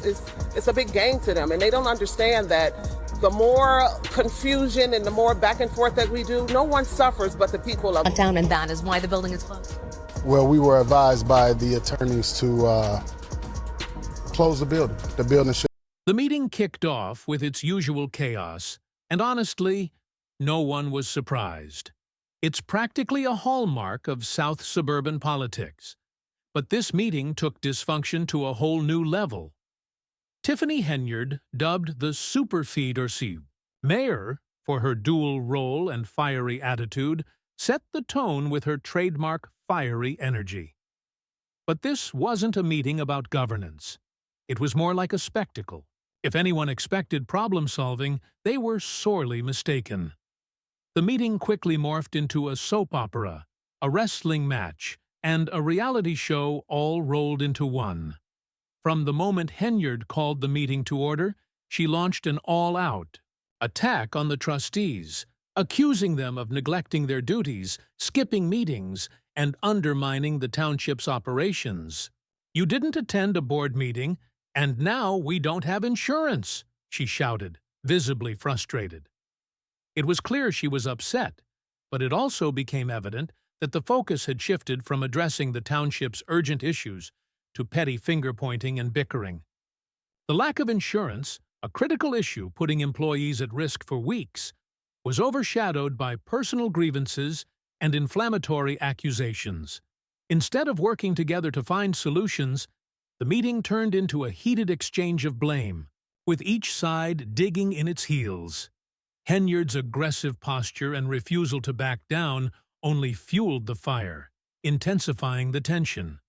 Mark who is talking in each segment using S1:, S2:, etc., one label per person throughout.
S1: it's a big game to them, and they don't understand that the more confusion and the more back and forth that we do, no one suffers but the people of
S2: down, and that is why the building is closed.
S3: Well, we were advised by the attorneys to close the building. The building should.
S4: The meeting kicked off with its usual chaos, and honestly, no one was surprised. It's practically a hallmark of South suburban politics. But this meeting took dysfunction to a whole new level. Tiffany Henyard, dubbed the Superfeed or mayor for her dual role and fiery attitude, set the tone with her trademark fiery energy. But this wasn't a meeting about governance. It was more like a spectacle. If anyone expected problem-solving, they were sorely mistaken. The meeting quickly morphed into a soap opera, a wrestling match, and a reality show all rolled into one. From the moment Henyard called the meeting to order, she launched an all-out attack on the trustees, accusing them of neglecting their duties, skipping meetings, and undermining the township's operations. "You didn't attend a board meeting, and now we don't have insurance," she shouted, visibly frustrated. It was clear she was upset, but it also became evident that the focus had shifted from addressing the township's urgent issues to petty finger-pointing and bickering. The lack of insurance, a critical issue putting employees at risk for weeks, was overshadowed by personal grievances and inflammatory accusations. Instead of working together to find solutions, the meeting turned into a heated exchange of blame, with each side digging in its heels. Henyard's aggressive posture and refusal to back down only fueled the fire, intensifying the tension.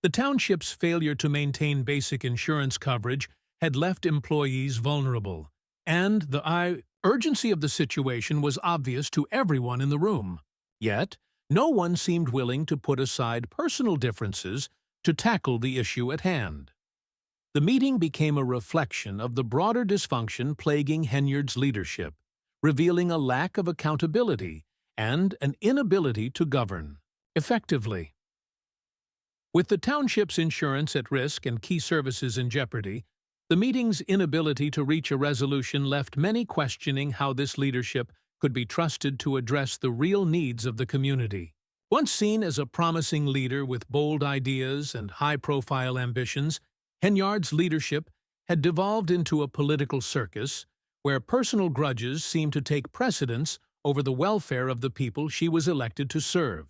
S4: The township's failure to maintain basic insurance coverage had left employees vulnerable, and the urgency of the situation was obvious to everyone in the room. Yet, no one seemed willing to put aside personal differences to tackle the issue at hand. The meeting became a reflection of the broader dysfunction plaguing Henyard's leadership, revealing a lack of accountability and an inability to govern effectively. With the township's insurance at risk and key services in jeopardy, the meeting's inability to reach a resolution left many questioning how this leadership could be trusted to address the real needs of the community. Once seen as a promising leader with bold ideas and high-profile ambitions, Henyard's leadership had devolved into a political circus where personal grudges seemed to take precedence over the welfare of the people she was elected to serve.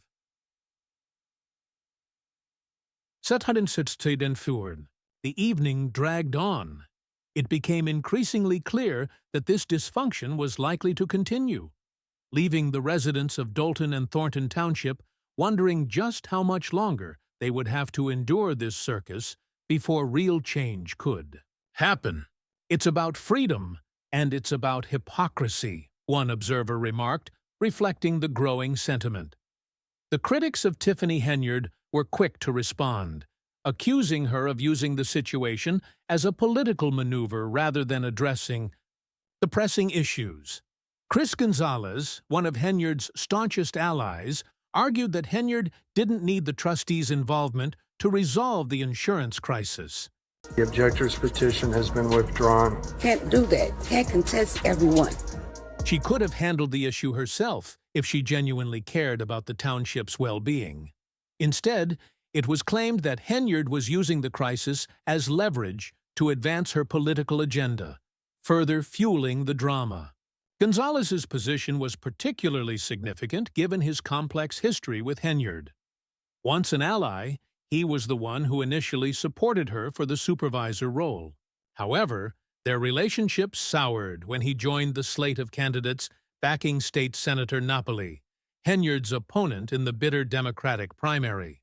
S4: The evening dragged on. It became increasingly clear that this dysfunction was likely to continue, leaving the residents of Dolton and Thornton Township wondering just how much longer they would have to endure this circus before real change could happen. "It's about freedom, and it's about hypocrisy," one observer remarked, reflecting the growing sentiment. The critics of Tiffany Henyard were quick to respond, accusing her of using the situation as a political maneuver rather than addressing the pressing issues. Chris Gonzalez, one of Henyard's staunchest allies, argued that Henyard didn't need the trustees' involvement to resolve the insurance crisis.
S5: "The objector's petition has been withdrawn."
S6: Can't do that. Can't contest everyone.
S4: She could have handled the issue herself if she genuinely cared about the township's well-being. Instead, it was claimed that Henyard was using the crisis as leverage to advance her political agenda, further fueling the drama. Gonzalez's position was particularly significant given his complex history with Henyard. Once an ally, he was the one who initially supported her for the supervisor role. However, their relationship soured when he joined the slate of candidates backing State Senator Napoli, Henyard's opponent in the bitter Democratic primary.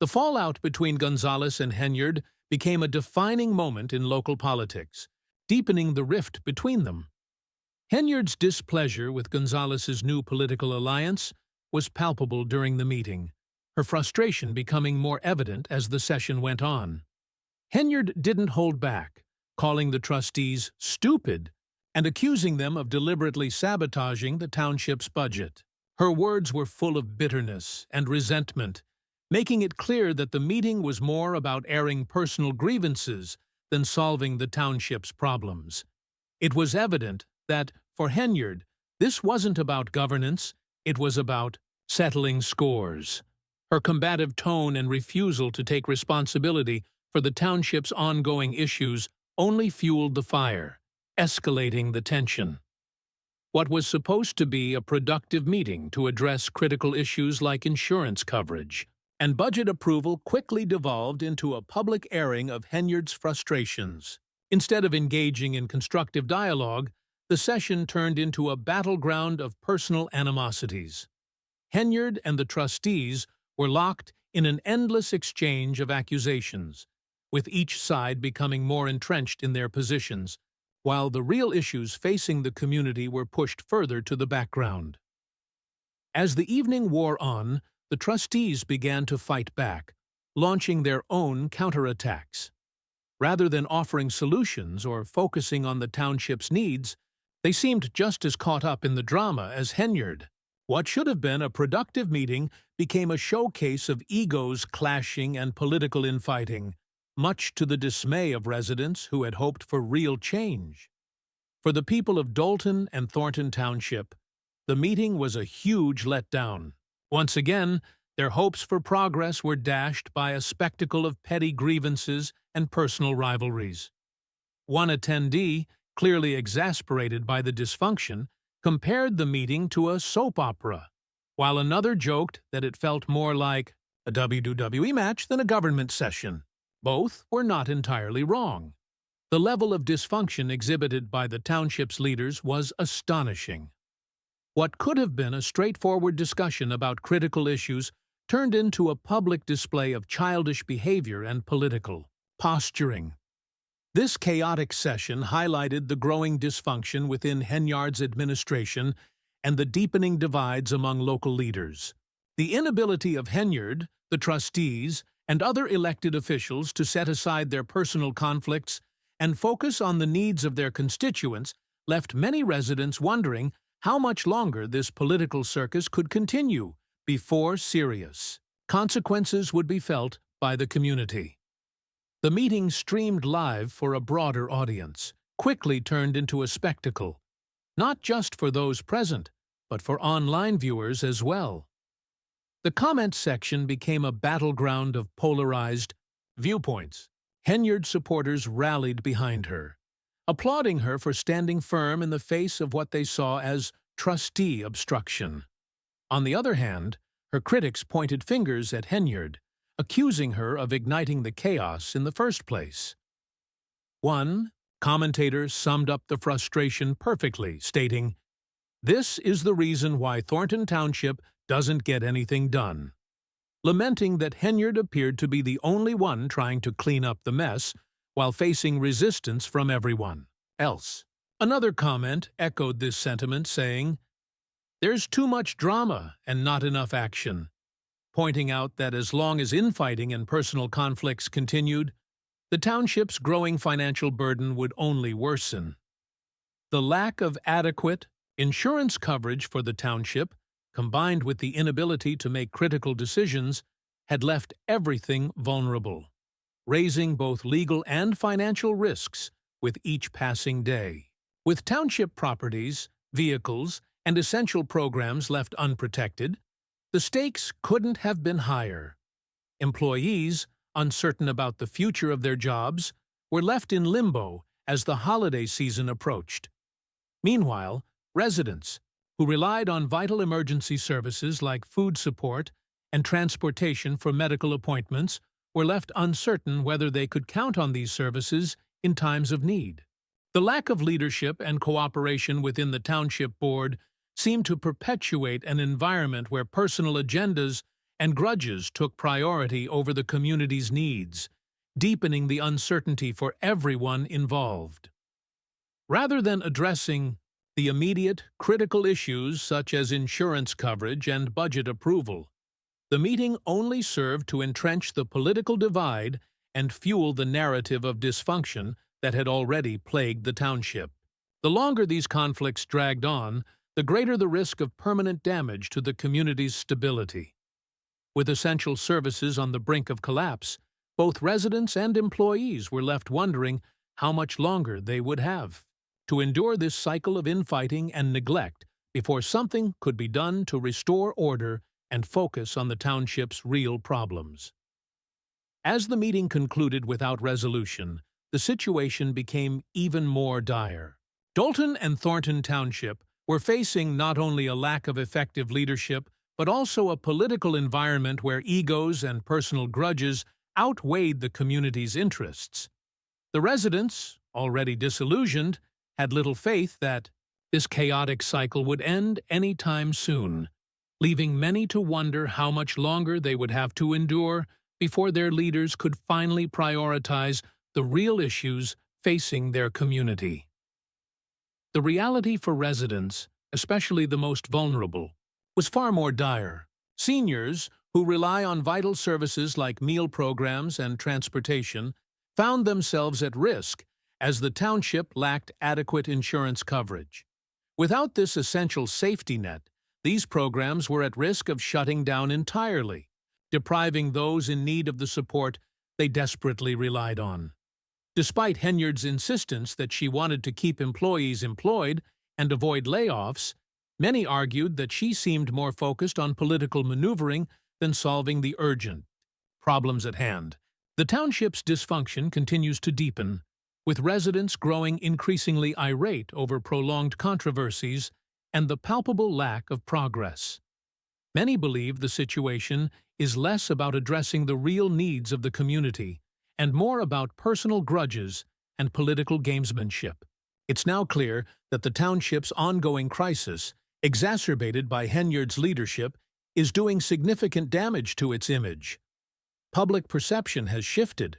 S4: The fallout between Gonzalez and Henyard became a defining moment in local politics, deepening the rift between them. Henyard's displeasure with Gonzalez's new political alliance was palpable during the meeting, her frustration becoming more evident as the session went on. Henyard didn't hold back, calling the trustees stupid and accusing them of deliberately sabotaging the township's budget. Her words were full of bitterness and resentment, making it clear that the meeting was more about airing personal grievances than solving the township's problems. It was evident that, for Henyard, this wasn't about governance, it was about settling scores. Her combative tone and refusal to take responsibility for the township's ongoing issues only fueled the fire, escalating the tension. What was supposed to be a productive meeting to address critical issues like insurance coverage and budget approval quickly devolved into a public airing of Henyard's frustrations. Instead of engaging in constructive dialogue, the session turned into a battleground of personal animosities. Henyard and the trustees were locked in an endless exchange of accusations, with each side becoming more entrenched in their positions, while the real issues facing the community were pushed further to the background. As the evening wore on, the trustees began to fight back, launching their own counterattacks. Rather than offering solutions or focusing on the township's needs, they seemed just as caught up in the drama as Henyard. What should have been a productive meeting became a showcase of egos clashing and political infighting, much to the dismay of residents who had hoped for real change. For the people of Dolton and Thornton Township, the meeting was a huge letdown. Once again, their hopes for progress were dashed by a spectacle of petty grievances and personal rivalries. One attendee, clearly exasperated by the dysfunction, compared the meeting to a soap opera, while another joked that it felt more like a WWE match than a government session. Both were not entirely wrong. The level of dysfunction exhibited by the township's leaders was astonishing. What could have been a straightforward discussion about critical issues turned into a public display of childish behavior and political posturing. This chaotic session highlighted the growing dysfunction within Henyard's administration and the deepening divides among local leaders. The inability of Henyard, the trustees, and other elected officials to set aside their personal conflicts and focus on the needs of their constituents left many residents wondering how much longer this political circus could continue before serious consequences would be felt by the community. The meeting, streamed live for a broader audience, quickly turned into a spectacle, not just for those present, but for online viewers as well. The comment section became a battleground of polarized viewpoints. Henyard supporters rallied behind her, applauding her for standing firm in the face of what they saw as trustee obstruction. On the other hand, her critics pointed fingers at Henyard, accusing her of igniting the chaos in the first place. One commentator summed up the frustration perfectly, stating, "This is the reason why Thornton Township doesn't get anything done," lamenting that Henyard appeared to be the only one trying to clean up the mess while facing resistance from everyone else. Another comment echoed this sentiment, saying, "There's too much drama and not enough action," pointing out that as long as infighting and personal conflicts continued, the township's growing financial burden would only worsen. The lack of adequate insurance coverage for the township, combined with the inability to make critical decisions, had left everything vulnerable, raising both legal and financial risks with each passing day. With township properties, vehicles, and essential programs left unprotected, the stakes couldn't have been higher. Employees, uncertain about the future of their jobs, were left in limbo as the holiday season approached. Meanwhile, residents, who relied on vital emergency services like food support and transportation for medical appointments, were left uncertain whether they could count on these services in times of need. The lack of leadership and cooperation within the township board seemed to perpetuate an environment where personal agendas and grudges took priority over the community's needs, deepening the uncertainty for everyone involved. Rather than addressing the immediate, critical issues such as insurance coverage and budget approval, the meeting only served to entrench the political divide and fuel the narrative of dysfunction that had already plagued the township. The longer these conflicts dragged on, the greater the risk of permanent damage to the community's stability. With essential services on the brink of collapse, both residents and employees were left wondering how much longer they would have to endure this cycle of infighting and neglect before something could be done to restore order and focus on the township's real problems. As the meeting concluded without resolution, the situation became even more dire. Dalton and Thornton Township were facing not only a lack of effective leadership, but also a political environment where egos and personal grudges outweighed the community's interests. The residents, already disillusioned, had little faith that this chaotic cycle would end any time soon, leaving many to wonder how much longer they would have to endure before their leaders could finally prioritize the real issues facing their community. The reality for residents, especially the most vulnerable, was far more dire. Seniors, who rely on vital services like meal programs and transportation, found themselves at risk as the township lacked adequate insurance coverage. Without this essential safety net, these programs were at risk of shutting down entirely, depriving those in need of the support they desperately relied on. Despite Henyard's insistence that she wanted to keep employees employed and avoid layoffs, many argued that she seemed more focused on political maneuvering than solving the urgent problems at hand. The township's dysfunction continues to deepen, with residents growing increasingly irate over prolonged controversies and the palpable lack of progress. Many believe the situation is less about addressing the real needs of the community and more about personal grudges and political gamesmanship. It's now clear that the township's ongoing crisis, exacerbated by Henyard's leadership, is doing significant damage to its image. Public perception has shifted.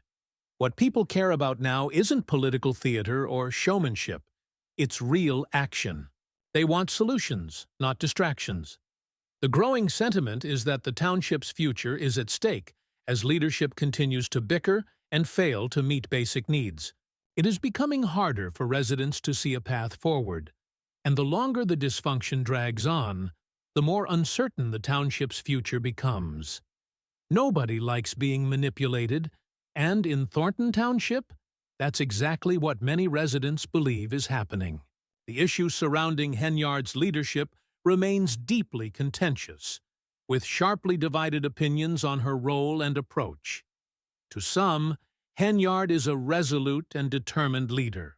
S4: What people care about now isn't political theater or showmanship. It's real action. They want solutions, not distractions. The growing sentiment is that the township's future is at stake as leadership continues to bicker and fail to meet basic needs. It is becoming harder for residents to see a path forward, and the longer the dysfunction drags on, the more uncertain the township's future becomes. Nobody likes being manipulated, and in Thornton Township, that's exactly what many residents believe is happening. The issue surrounding Henyard's leadership remains deeply contentious, with sharply divided opinions on her role and approach. To some, Henyard is a resolute and determined leader,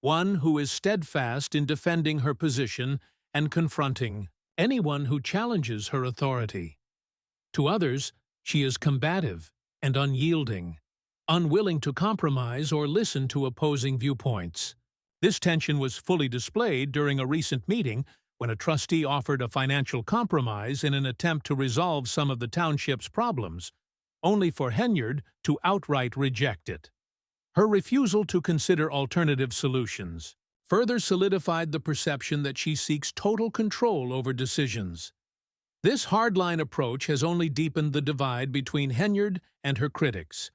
S4: one who is steadfast in defending her position and confronting anyone who challenges her authority. To others, she is combative and unyielding, unwilling to compromise or listen to opposing viewpoints. This tension was fully displayed during a recent meeting when a trustee offered a financial compromise in an attempt to resolve some of the township's problems, only for Henyard to outright reject it. Her refusal to consider alternative solutions further solidified the perception that she seeks total control over decisions. This hardline approach has only deepened the divide between Henyard and her critics,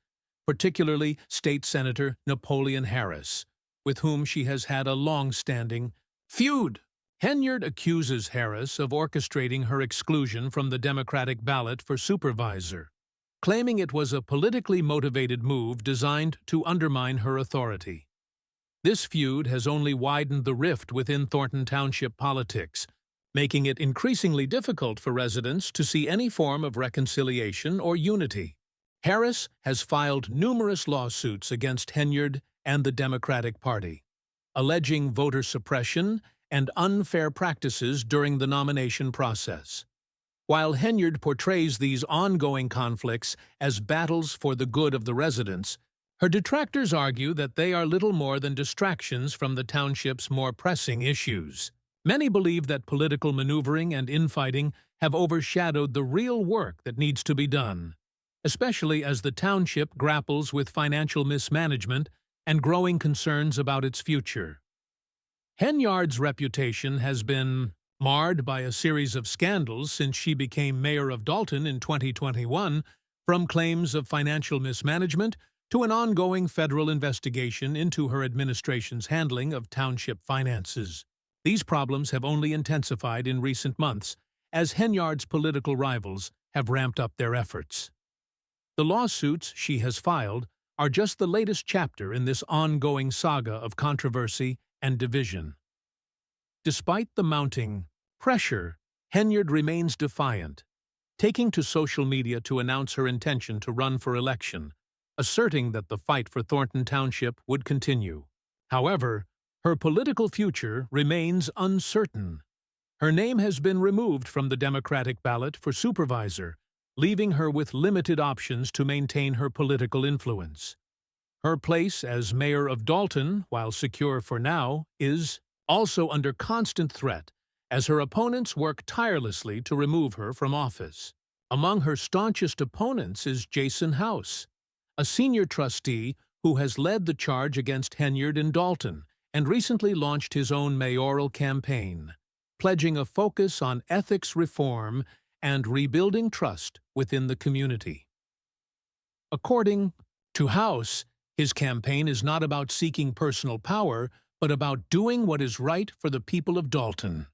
S4: particularly State Senator Napoleon Harris, with whom she has had a long-standing feud. Henyard accuses Harris of orchestrating her exclusion from the Democratic ballot for supervisor, claiming it was a politically motivated move designed to undermine her authority. This feud has only widened the rift within Thornton Township politics, making it increasingly difficult for residents to see any form of reconciliation or unity. Harris has filed numerous lawsuits against Henyard and the Democratic Party, alleging voter suppression and unfair practices during the nomination process. While Henyard portrays these ongoing conflicts as battles for the good of the residents, her detractors argue that they are little more than distractions from the township's more pressing issues. Many believe that political maneuvering and infighting have overshadowed the real work that needs to be done, especially as the township grapples with financial mismanagement and growing concerns about its future. Henyard's reputation has been marred by a series of scandals since she became mayor of Dalton in 2021, from claims of financial mismanagement to an ongoing federal investigation into her administration's handling of township finances. These problems have only intensified in recent months as Henyard's political rivals have ramped up their efforts. The lawsuits she has filed are just the latest chapter in this ongoing saga of controversy and division. Despite the mounting pressure, Henyard remains defiant, taking to social media to announce her intention to run for election, asserting that the fight for Thornton Township would continue. However, her political future remains uncertain. Her name has been removed from the Democratic ballot for supervisor, leaving her with limited options to maintain her political influence. Her place as mayor of Dalton, while secure for now, is also under constant threat as her opponents work tirelessly to remove her from office. Among her staunchest opponents is Jason House, a senior trustee who has led the charge against Henyard in Dalton and recently launched his own mayoral campaign, pledging a focus on ethics reform and rebuilding trust within the community. According to House, his campaign is not about seeking personal power, but about doing what is right for the people of Dalton.